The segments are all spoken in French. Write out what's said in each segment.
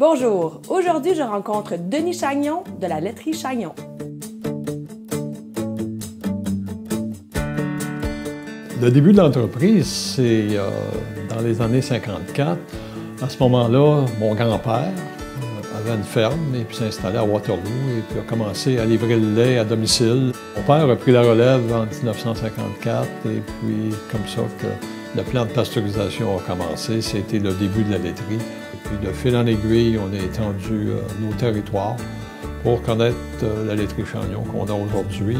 Bonjour, aujourd'hui je rencontre Denis Chagnon de la laiterie Chagnon. Le début de l'entreprise, c'est dans les années 54. À ce moment-là, mon grand-père avait une ferme et puis s'est installé à Waterloo et puis a commencé à livrer le lait à domicile. Mon père a pris la relève en 1954 et puis comme ça que le plan de pasteurisation a commencé. C'était le début de la laiterie. Et puis de fil en aiguille, on a étendu nos territoires pour connaître la laiterie Chagnon qu'on a aujourd'hui.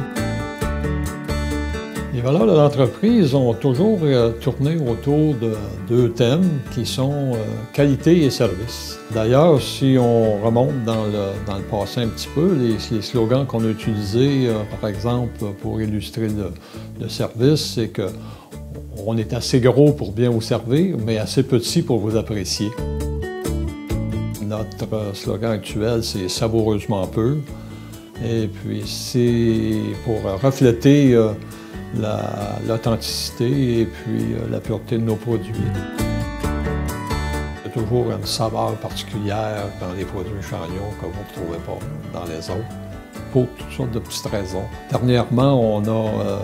Les valeurs de l'entreprise ont toujours tourné autour de deux thèmes qui sont qualité et service. D'ailleurs, si on remonte dans le passé un petit peu, les slogans qu'on a utilisés, par exemple, pour illustrer le service, c'est qu'on est assez gros pour bien vous servir, mais assez petit pour vous apprécier. Notre slogan actuel, c'est « savoureusement peu ». Et puis, c'est pour refléter l'authenticité et puis la pureté de nos produits. Il y a toujours une saveur particulière dans les produits Chagnon que vous ne retrouvez pas dans les autres, pour toutes sortes de petites raisons. Dernièrement, on a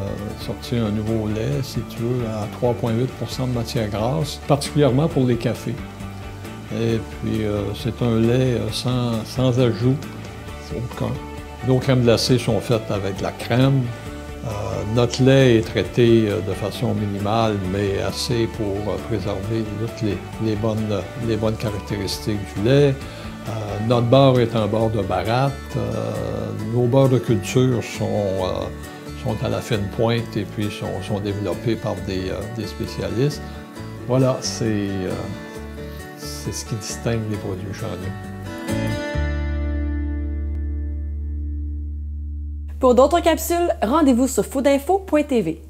sorti un nouveau lait, si tu veux, à 3,8 de matière grasse, particulièrement pour les cafés. Et puis, c'est un lait sans ajout, aucun. Nos crèmes glacées sont faites avec de la crème. Notre lait est traité de façon minimale, mais assez pour préserver toutes les bonnes caractéristiques du lait. Notre beurre est un beurre de baratte. Nos beurres de culture sont à la fine pointe et puis sont développés par des spécialistes. Voilà, c'est ce qui distingue les produits Chagnon. Pour d'autres capsules, rendez-vous sur foodinfo.tv.